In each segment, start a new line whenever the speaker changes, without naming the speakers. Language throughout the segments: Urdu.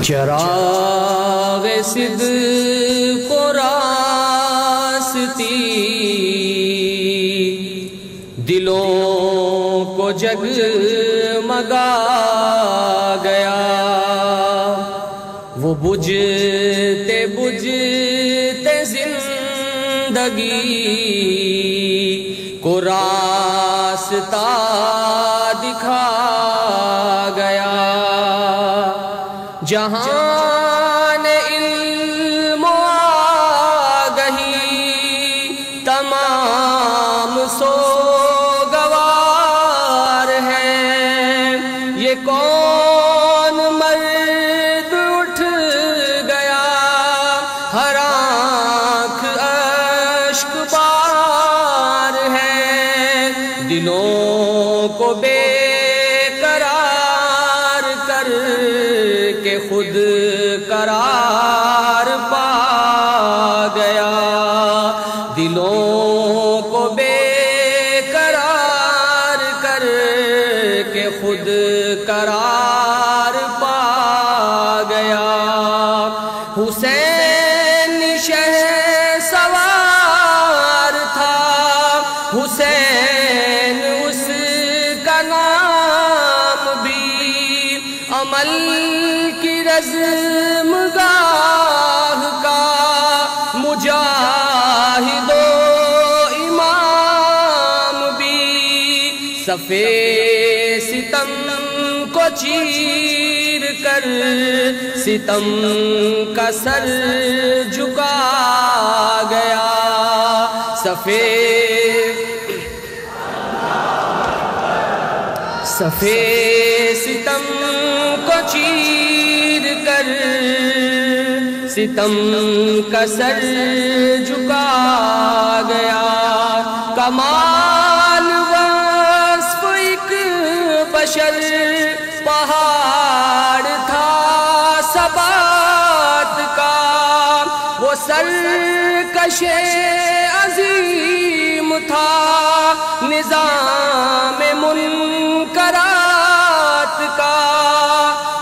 چراغ صدق و راستی دلوں کو جگمگا گیا، وہ بجھتے بجھتے زندگی کو راستہ دکھا گیا۔ جہان علم و آگہی تمام سوگوار ہے، یہ کون مرد اٹھ گیا ہر آنکھ اشک بار ہے، دلوں کو بے قرار کر کہ خود قرار پا گیا، دلوں کو بے قرار کر کہ خود قرار پا گیا۔ حسین شہسوار تھا، حسین اس کا نام بھی، عمل کی رزمگاہ کا مجاہد و امام بھی، صفے ستم کو چیر کر ستم کا سر جھکا گیا، صفے ستم کو چیر کر ستم کا سر جھکا گیا۔ کمال وصف ایک بشر پہاڑ تھا ثبات کا، وہ سرکش عظیم تھا نظام منکرات کا،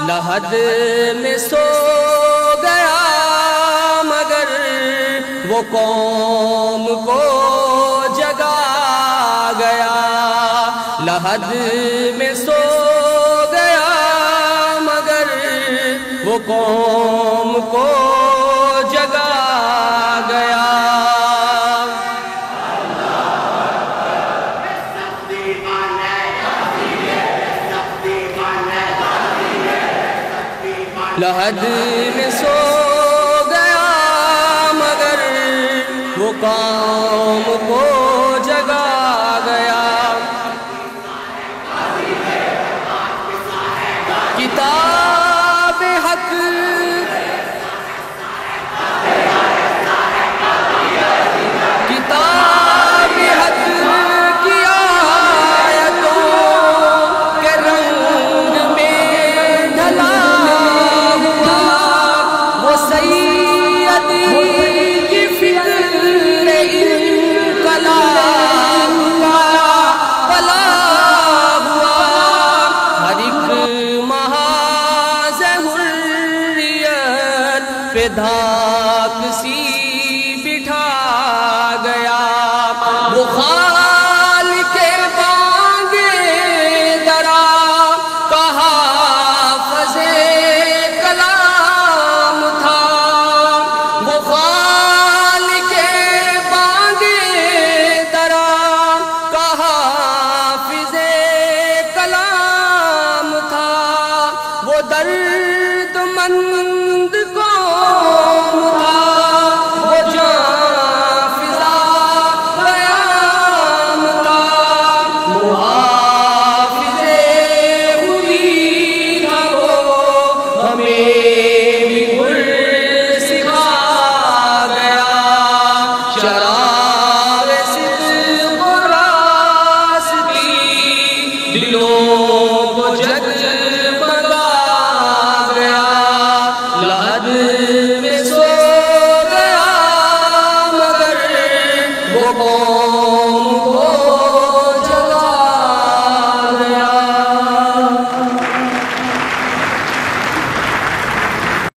لحد میں سو گیا مگر وہ قوم کو جگا گیا، لحد میں سو گیا مگر وہ قوم کو جگا گیا۔ لحد میں سو گیا مگر وہ قوم کو جگا گیا۔ کتاب حق کتاب حق کی آیتوں کے رنگ میں ڈھلا سیدی کی فکر انقلاب کا بلا ہوا، ہر ایک محاذ حریت پہ دھاک سی